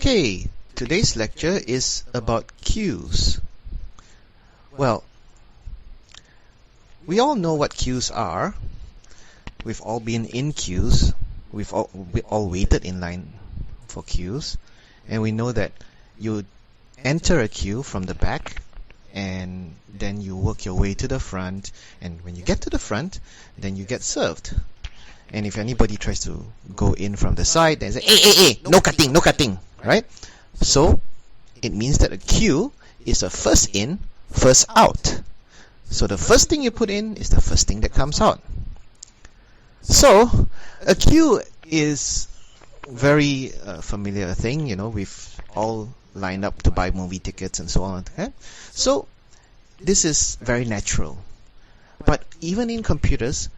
Okay, today's lecture is about queues. Well, we all know what queues are. We've all been in queues. We all waited in line for queues. And we know that you enter a queue from the back and then you work your way to the front. And when you get to the front, then you get served. And if anybody tries to go in from the side, then say, hey, no cutting, right? So it means that a queue is a first in, first out. So the first thing you put in is the first thing that comes out. So a queue is very familiar thing, we've all lined up to buy movie tickets and so on. Okay? So this is very natural. But even in computers,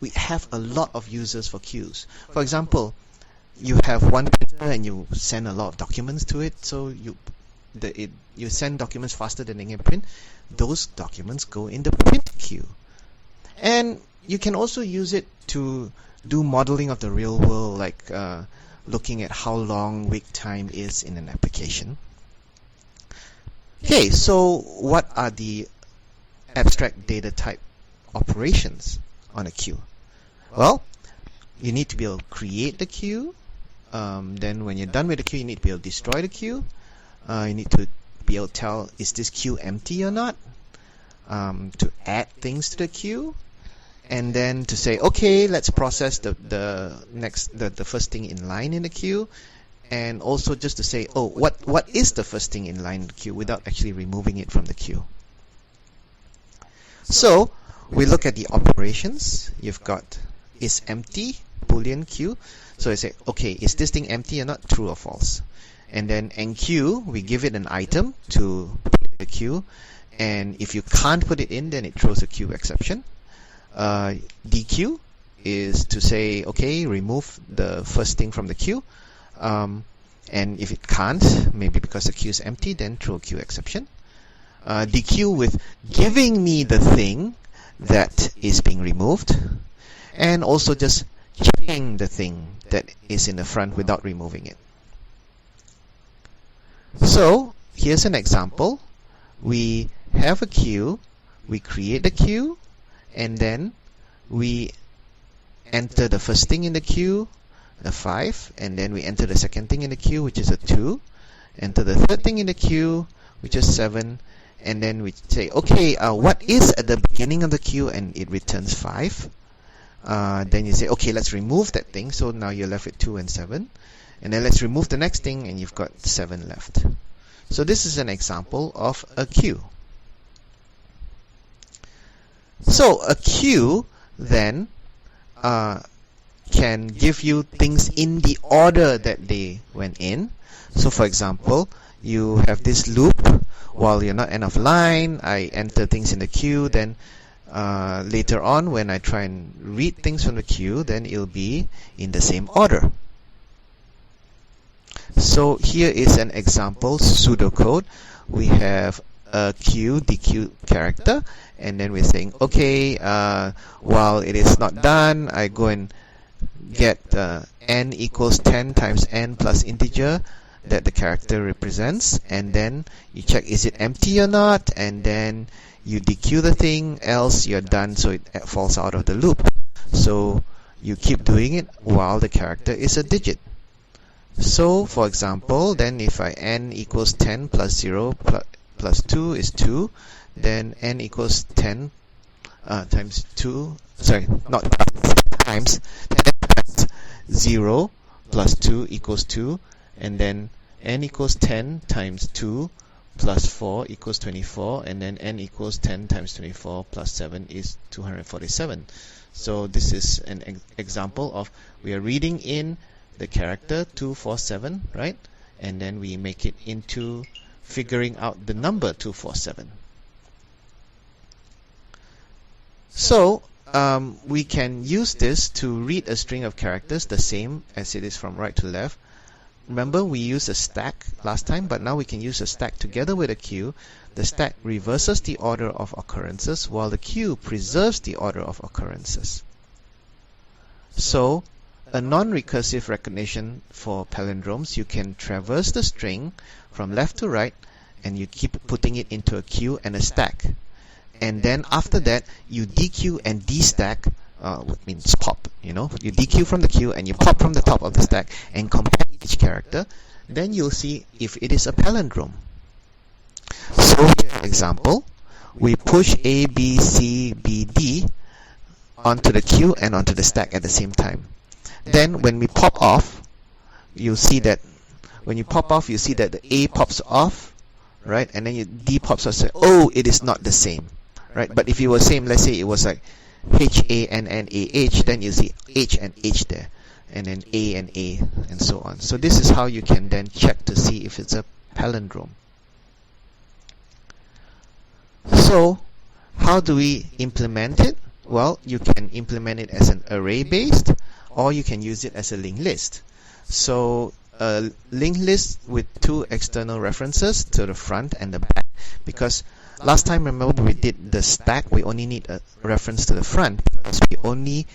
we have a lot of uses for queues. For example, you have one printer and you send a lot of documents to it, so you send documents faster than they can print. Those documents go in the print queue. And you can also use it to do modeling of the real world, like looking at how long wait time is in an application. Okay, so what are the abstract data type operations on a queue? Well, you need to be able to create the queue. Then when you're done with the queue, you need to be able to destroy the queue. You need to be able to tell, is this queue empty or not? To add things to the queue. And then to say, okay, let's process the first thing in line in the queue. And also just to say, oh, what is the first thing in line in the queue without actually removing it from the queue. So we look at the operations. You've got is empty, Boolean queue. So I say, okay, is this thing empty or not, true or false? And then enqueue, we give it an item to put in the queue. And if you can't put it in, then it throws a queue exception. Dequeue is to say, okay, remove the first thing from the queue. And if it can't, maybe because the queue is empty, then throw a queue exception. Dequeue with giving me the thing that is being removed. And also just checking the thing that is in the front without removing it. So here's an example. We have a queue, we create the queue, and then we enter the first thing in the queue, a 5, and then we enter the second thing in the queue, which is a 2, enter the third thing in the queue, which is 7, and then we say, okay, what is at the beginning of the queue, and it returns 5. Then you say, okay, let's remove that thing, so now you're left with 2 and 7. And then let's remove the next thing, and you've got 7 left. So this is an example of a queue. So a queue then can give you things in the order that they went in. So for example, you have this loop. While you're not end of line, I enter things in the queue, then later on when I try and read things from the queue, then it'll be in the same order. So here is an example pseudocode. We have a queue, dequeue character, and then we're saying, okay, while it is not done, I go and get n equals 10 times n plus integer that the character represents, and then you check, is it empty or not, and then you dequeue the thing, else you're done, so it falls out of the loop. So you keep doing it while the character is a digit. So for example, then if I n equals 10 plus 0 plus 2 is 2, then n equals 10 times 2, sorry, not times 10 times 0 plus 2 equals 2, and then n equals 10 times 2 plus 4 equals 24, and then n equals 10 times 24 plus 7 is 247. So this is an example of, we are reading in the character 247, right? And then we make it into figuring out the number 247. So we can use this to read a string of characters the same as it is from right to left. Remember, we used a stack last time, but now we can use a stack together with a queue. The stack reverses the order of occurrences, while the queue preserves the order of occurrences. So a non-recursive recognition for palindromes, you can traverse the string from left to right, and you keep putting it into a queue and a stack. And then after that, you dequeue and destack, which means pop, you dequeue from the queue and you pop from the top of the stack and compare each character. Then you'll see if it is a palindrome. So here, example, we push A, B, C, B, D onto the queue and onto the stack at the same time. Then when we pop off, you'll see that when you pop off, you see that the A pops off, right? And then D pops off. Say, oh, it is not the same, right? But if it was same, let's say it was like HANNAH, then you see H and H there, and then A and A, and so on. So this is how you can then check to see if it's a palindrome. So how do we implement it? Well, you can implement it as an array-based, or you can use it as a linked list. So a linked list with two external references to the front and the back, because last time, remember, we did the stack, we only need a reference to the front because we only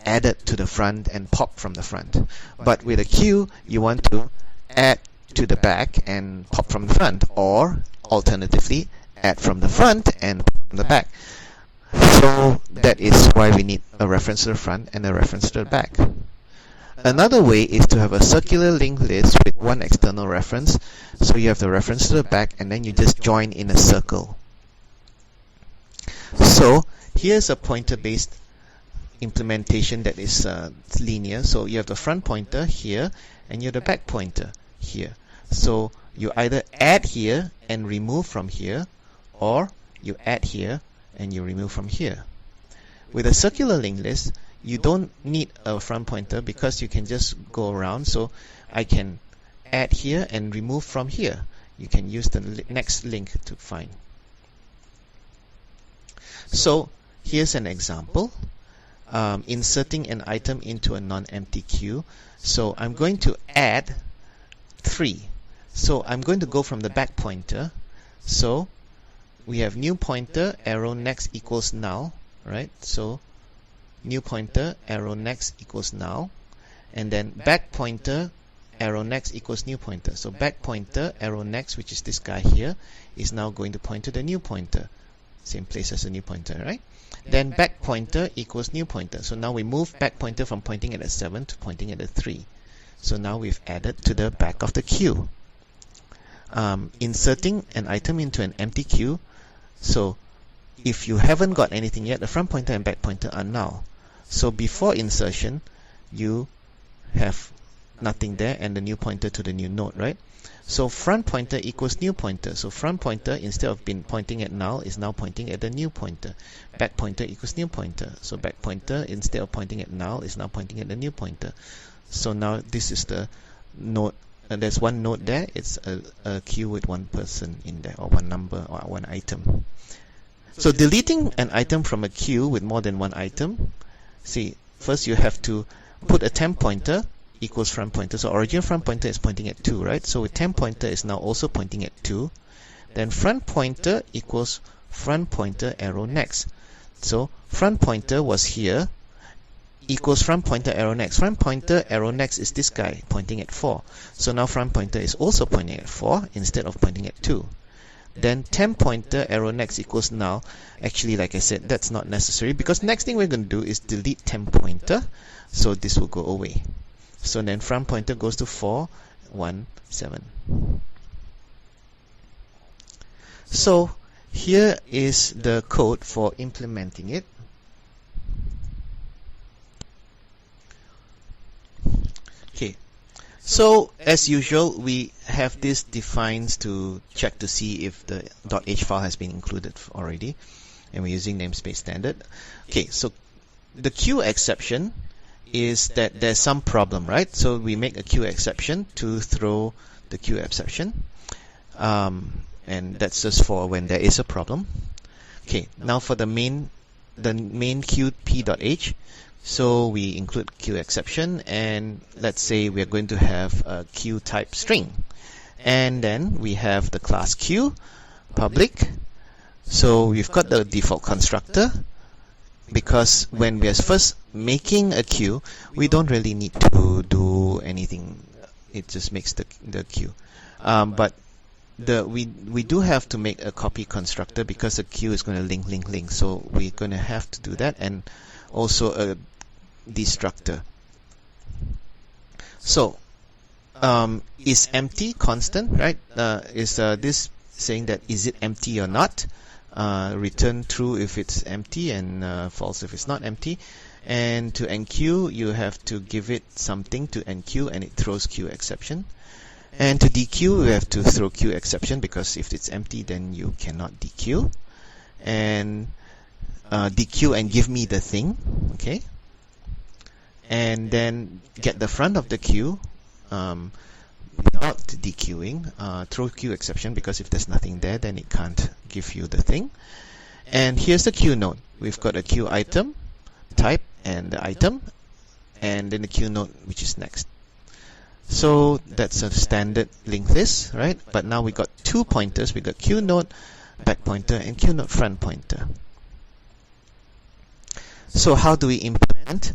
added to the front and pop from the front. But with a queue, you want to add to the back and pop from the front, or alternatively add from the front and pop from the back. So that is why we need a reference to the front and a reference to the back. Another way is to have a circular linked list with one external reference. So you have the reference to the back and then you just join in a circle. So here's a pointer-based implementation that is linear. So you have the front pointer here and you have the back pointer here. So you either add here and remove from here, or you add here and you remove from here. With a circular linked list, you don't need a front pointer because you can just go around. So I can add here and remove from here. You can use the next link to find. So here's an example. Inserting an item into a non-empty queue. So I'm going to add 3. So I'm going to go from the back pointer. So we have new pointer, arrow next equals null, right? So new pointer, arrow next equals null, and then back pointer, arrow next equals new pointer. So back pointer, arrow next, which is this guy here, is now going to point to the new pointer, same place as the new pointer, right? Then back pointer equals new pointer. So now we move back pointer from pointing at a 7 to pointing at a 3. So now we've added to the back of the queue. Inserting an item into an empty queue. So if you haven't got anything yet, the front pointer and back pointer are null. So before insertion, you have nothing there and the new pointer to the new node, right? So front pointer equals new pointer. So front pointer, instead of being pointing at null, is now pointing at the new pointer. Back pointer equals new pointer. So back pointer, instead of pointing at null, is now pointing at the new pointer. So now this is the node. There's one node there. It's a queue with one person in there, or one number, or one item. So deleting an item from a queue with more than one item. See, first you have to put a temp pointer equals front pointer. So original front pointer is pointing at 2, right? So with temp pointer is now also pointing at 2. Then front pointer equals front pointer arrow next. So front pointer was here, equals front pointer arrow next. Front pointer arrow next is this guy pointing at 4. So now front pointer is also pointing at 4 instead of pointing at 2. Then temp pointer arrow next equals null. Actually, like I said, that's not necessary because next thing we're going to do is delete temp pointer. So this will go away. So then front pointer goes to 4, 1, 7. So here is the code for implementing it. Okay. So as usual, we have this defines to check to see if the .h file has been included already, and we're using namespace standard. Okay, so the queue exception is that there's some problem, right? So we make a queue exception to throw the queue exception, and that's just for when there is a problem. Okay, now for the main queue p.h. So we include queue exception, and let's say we're going to have a queue type string, and then we have the class queue public. So we've got the default constructor, because when we are first making a queue, we don't really need to do anything. It just makes the queue. But we do have to make a copy constructor because the queue is going to link. So we're going to have to do that, and also a destructor. So is empty constant, right? Is this saying that is it empty or not? Return true if it's empty, and false if it's not empty. And to enqueue, you have to give it something to enqueue, and it throws queue exception. And to dequeue, you have to throw queue exception, because if it's empty, then you cannot dequeue. And dequeue and give me the thing, okay? And then get the front of the queue without dequeuing, throw queue exception, because if there's nothing there, then it can't give you the thing. And here's the queue node. We've got a queue item type and the item, and then the queue node which is next. So that's a standard linked list, right? But now we got two pointers. We got queue node back pointer and queue node front pointer. So how do we implement?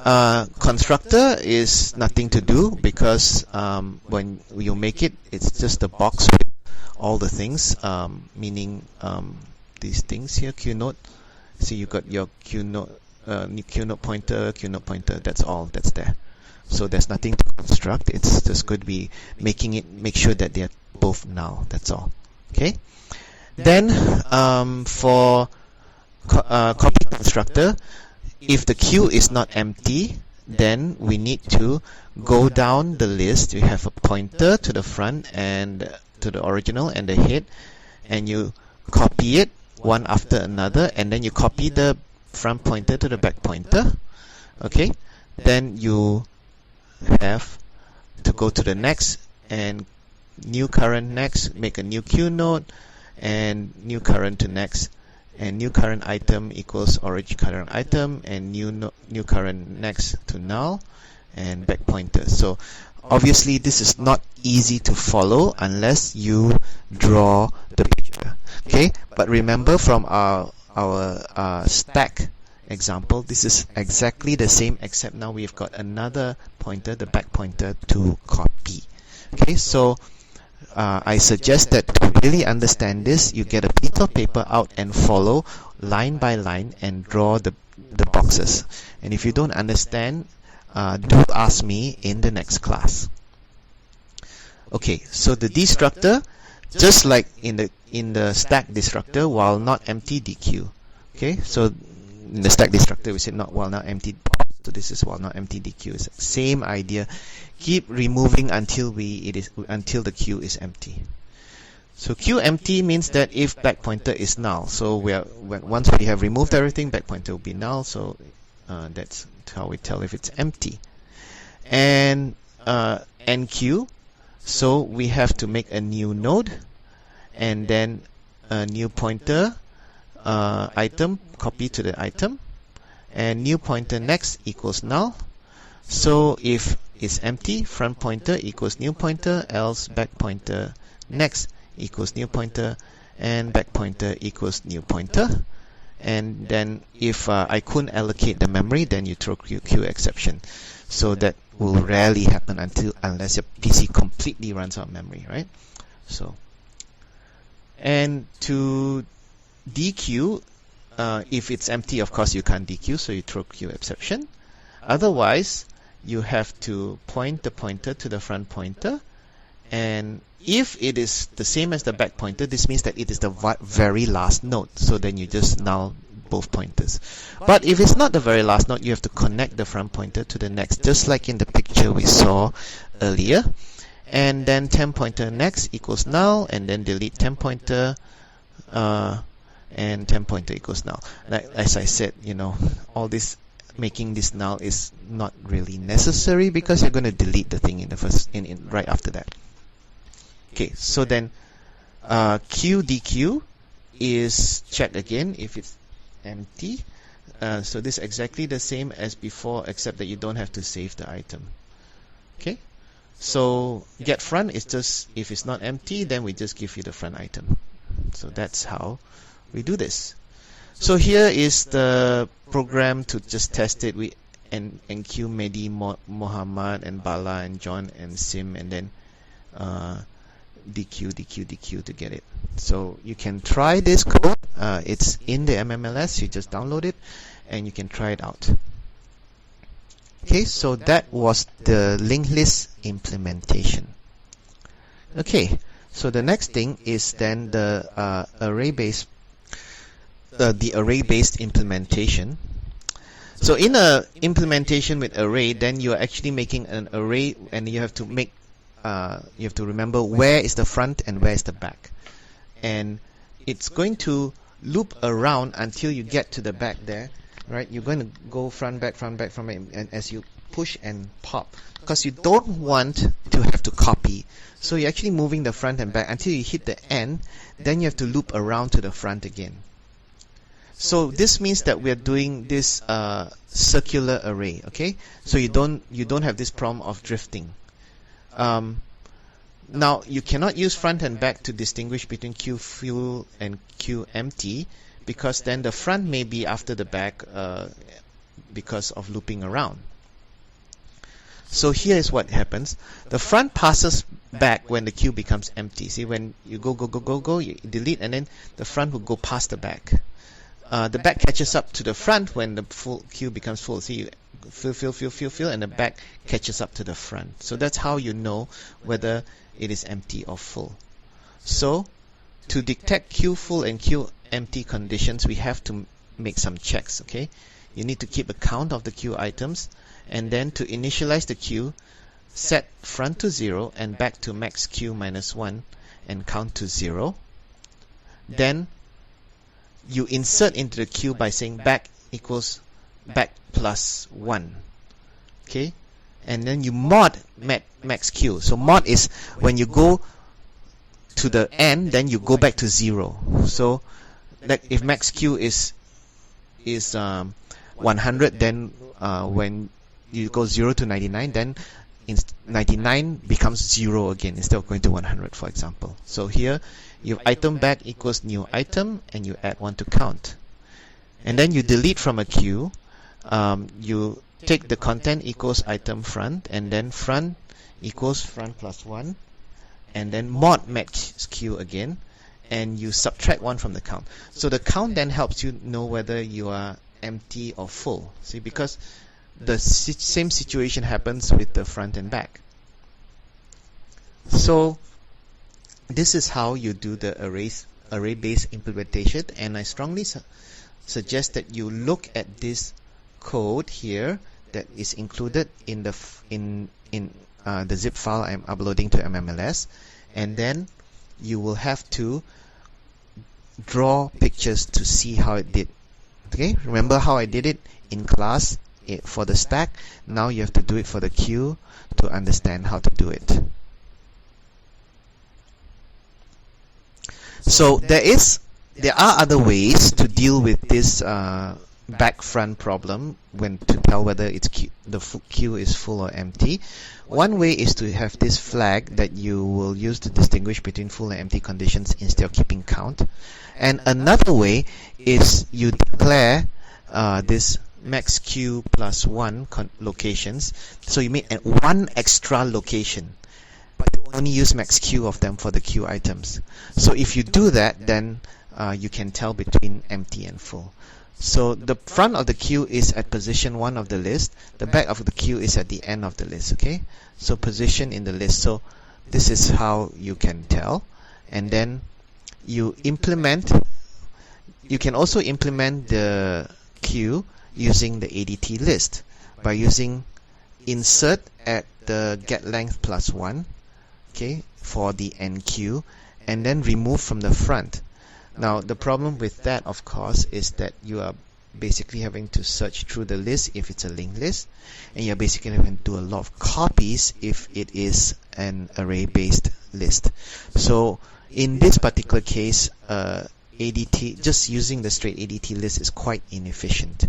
Constructor is nothing to do, because when you make it, it's just a box with all the things, meaning these things here, queue node. So you got your queue node pointer, that's all that's there. So there's nothing to construct. It's just going to be make sure that they're both null. That's all. Okay. Then for copy constructor, if the queue is not empty, then we need to go down the list. We have a pointer to the front and to the original and the head, and you copy it one after another, and then you copy the front pointer to the back pointer. Okay. Then you have to go to the next, and new current next, make a new queue node, and new current to next, and new current item equals origin current item, and new current next to null, and back pointer. So obviously this is not easy to follow unless you draw the picture. Okay, but remember from our stack example, this is exactly the same, except now we've got another pointer, the back pointer, to copy. Okay, so I suggest that to really understand this, you get a piece of paper out and follow line by line and draw the boxes. And if you don't understand, do ask me in the next class. Okay, so the destructor, just like in the stack destructor, while not empty, dequeue. Okay, so in the stack destructor we said not while not empty, so this is while not empty dequeue. It's the same idea. Keep removing until the queue is empty. So queue empty means that if back pointer is null, so once we have removed everything, back pointer will be null. So that's how we tell if it's empty. And enqueue, so we have to make a new node, and then a new pointer item, copy to the item, and new pointer next equals null. So if it's empty, front pointer equals new pointer, else back pointer next equals new pointer, and back pointer equals new pointer. And then if I couldn't allocate the memory, then you throw queue exception. So that will rarely happen unless your PC completely runs out of memory, right? So, and to dequeue, if it's empty, of course you can't dequeue, so you throw queue exception. Otherwise, you have to point the pointer to the front pointer, and if it is the same as the back pointer, this means that it is the very last node, so then you just null both pointers. But if it's not the very last node, you have to connect the front pointer to the next, just like in the picture we saw earlier. And then temp pointer next equals null, and then delete temp pointer, and temp pointer equals null. As I said, all this making this null is not really necessary, because you're going to delete the thing right after that. Okay, so then queue dequeue is check again if it's empty. So this is exactly the same as before, except that you don't have to save the item. Okay, so get front is just, if it's not empty, then we just give you the front item. So that's how we do this. So here is the program to just test it. We enqueue Mehdi, Muhammad, and Bala, and John, and Sim, and then DQ to get it. So you can try this code. It's in the MMLS. You just download it, and you can try it out. Okay, so that was the linked list implementation. Okay, so the next thing is then the array-based implementation. So in a implementation with array, then you are actually making an array, and you have to make you have to remember where is the front and where is the back, and it's going to loop around until you get to the back there, right? You're going to go front, back, and as you push and pop, because you don't want to have to copy. So you're actually moving the front and back until you hit the end, then you have to loop around to the front again. So this means that we are doing this circular array, okay? So you don't have this problem of drifting. Now you cannot use front and back to distinguish between queue full and queue empty, because then the front may be after the back because of looping around. So here is what happens. The front passes back when the queue becomes empty. See, when you go, you delete, and then the front will go past the back. The back catches up to the front when the full queue becomes full. See, you fill, and the back catches up to the front. So that's how you know whether it is empty or full. So to detect queue full and queue empty conditions, we have to make some checks. Okay, you need to keep a count of the queue items, and then to initialize the queue, set front to 0 and back to max queue minus 1 and count to 0. Then you insert into the queue by saying back equals back plus 1. Okay, and then you mod max queue. So mod is when you go to the end, then you go back to 0. So like if max queue is 100, then when you go 0 to 99, then 99 becomes 0 again instead of going to 100, for example. So here you have item back equals new item, and you add 1 to count. And then you delete from a queue. You take the content equals item front, and then front equals front plus 1, and then mod max queue again, and you subtract 1 from the count. So the count then helps you know whether you are empty or full. See, because the same situation happens with the front and back. So this is how you do the array-based implementation, and I strongly suggest that you look at this code here that is included in the the zip file I'm uploading to MMLS, and then you will have to draw pictures to see how it did. Okay, remember how I did it in class for the stack? Now you have to do it for the queue to understand how to do it. So there are other ways to deal with this back front problem when to tell whether the queue is full or empty. One way is to have this flag that you will use to distinguish between full and empty conditions instead of keeping count. And another way is you declare this max queue plus 1 locations. So you make one extra location, but you only use max queue of them for the queue items. So if you do that, then you can tell between empty and full. So the front of the queue is at position 1 of the list. The back of the queue is at the end of the list. Okay, so position in the list. So this is how you can tell. And then you implement. You can also implement the queue using the ADT list by using insert at the get length plus 1. Okay, for the end queue, and then remove from the front. Now the problem with that, of course, is that you are basically having to search through the list if it's a linked list, and you're basically having to do a lot of copies if it is an array-based list. So in this particular case, ADT, just using the straight ADT list is quite inefficient.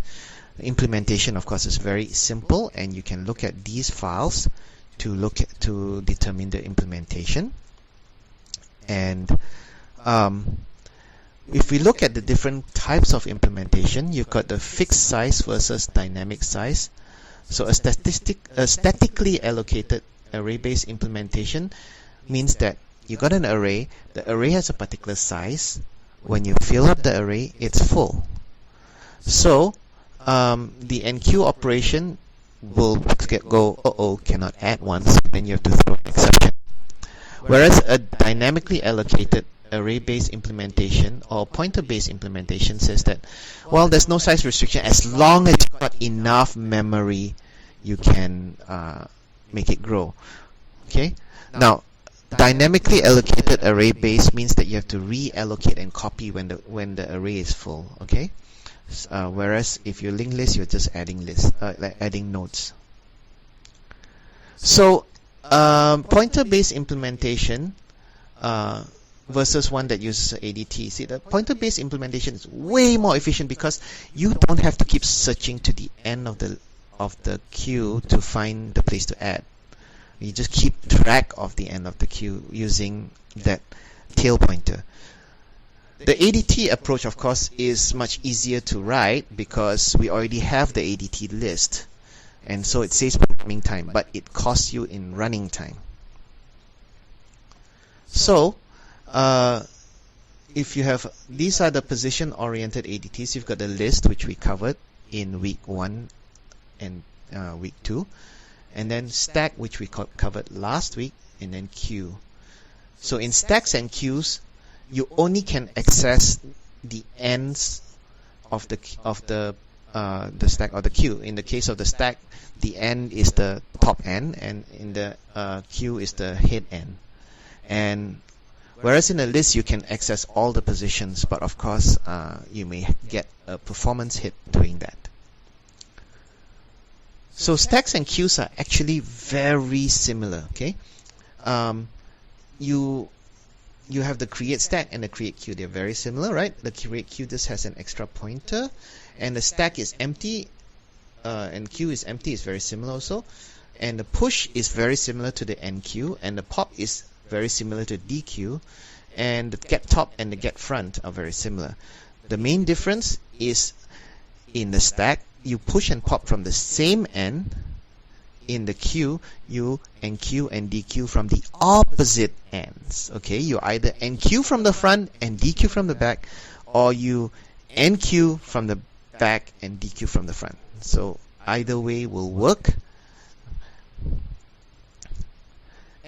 The implementation, of course, is very simple, and you can look at these files to determine the implementation. And if we look at the different types of implementation, you've got the fixed size versus dynamic size. So a statically allocated array-based implementation means that you got an array, the array has a particular size. When you fill up the array, it's full. So the enqueue operation will go, uh-oh, cannot add once, then you have to throw an exception. Whereas a dynamically allocated array-based implementation or pointer-based implementation says that, well, there's no size restriction as long as you've got enough memory, you can make it grow. Okay. Now, dynamically allocated array-based means that you have to reallocate and copy when the array is full. Okay. Whereas if you link list, you're just adding like adding nodes. So pointer-based implementation versus one that uses ADT. See, the pointer-based implementation is way more efficient because you don't have to keep searching to the end of the queue to find the place to add. You just keep track of the end of the queue using that tail pointer. The ADT approach, of course, is much easier to write because we already have the ADT list, and so it saves programming time, but it costs you in running time. So if you have, these are the position-oriented ADTs. You've got the list, which we covered in week 1 and week 2, and then stack, which we covered last week, and then queue. So in stacks and queues, you only can access the ends of the stack or the queue. In the case of the stack, the end is the top end, and in the queue is the head end. And whereas in a list you can access all the positions, but of course you may get a performance hit doing that. So stacks and queues are actually very similar. Okay, you have the create stack and the create queue. They're very similar, right? The create queue just has an extra pointer, and the stack is empty, and queue is empty. It's very similar also. And the push is very similar to the enqueue, and the pop is very similar to dequeue, and the get top and the get front are very similar. The main difference is in the stack, you push and pop from the same end. In the queue, you enqueue and dequeue from the opposite ends. Okay, you either enqueue from the front and dequeue from the back, or you enqueue from the back and dequeue from the front. So either way will work.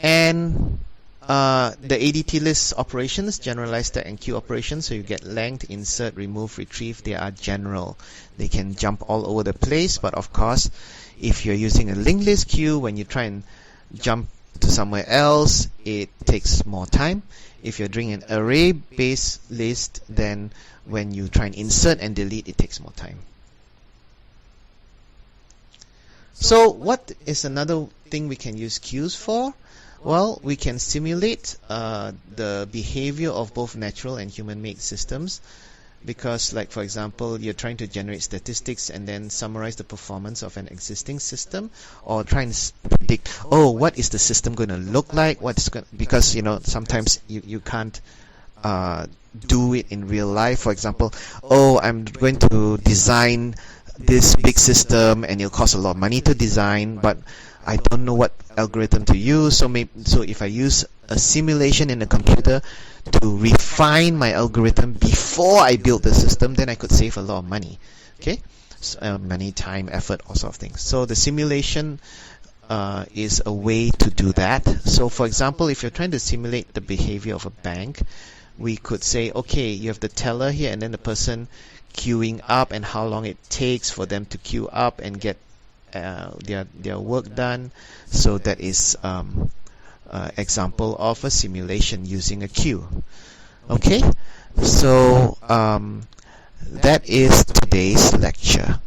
And the ADT list operations generalize the enqueue operations, so you get length, insert, remove, retrieve. They are general. They can jump all over the place, but of course, if you're using a linked list queue, when you try and jump to somewhere else, it takes more time. If you're doing an array-based list, then when you try and insert and delete, it takes more time. So what is another thing we can use queues for? Well, we can simulate the behavior of both natural and human-made systems, because, like, for example, you're trying to generate statistics and then summarize the performance of an existing system, or try and predict, oh, what is the system going to look like? Because, you know, sometimes you can't do it in real life. For example, oh, I'm going to design this big system and it'll cost a lot of money to design, but I don't know what algorithm to use. So if I use a simulation in the computer to refine my algorithm before I build the system, then I could save a lot of money. Okay, so, money, time, effort, all sorts of things. So the simulation is a way to do that. So for example, if you're trying to simulate the behavior of a bank, we could say, okay, you have the teller here and then the person queuing up and how long it takes for them to queue up and get their work done. So that is example of a simulation using a queue. Okay, so that is today's lecture.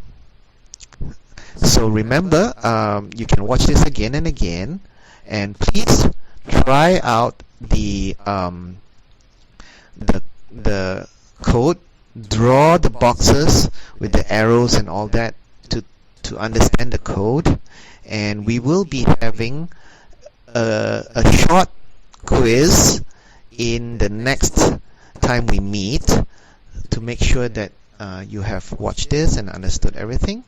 So remember, you can watch this again and again, and please try out the code. Draw the boxes with the arrows and all that to understand the code, and we will be having a short quiz in the next time we meet. have watched this and understood everything.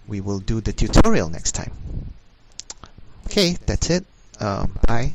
We will do the tutorial next time. Okay, that's it. Bye.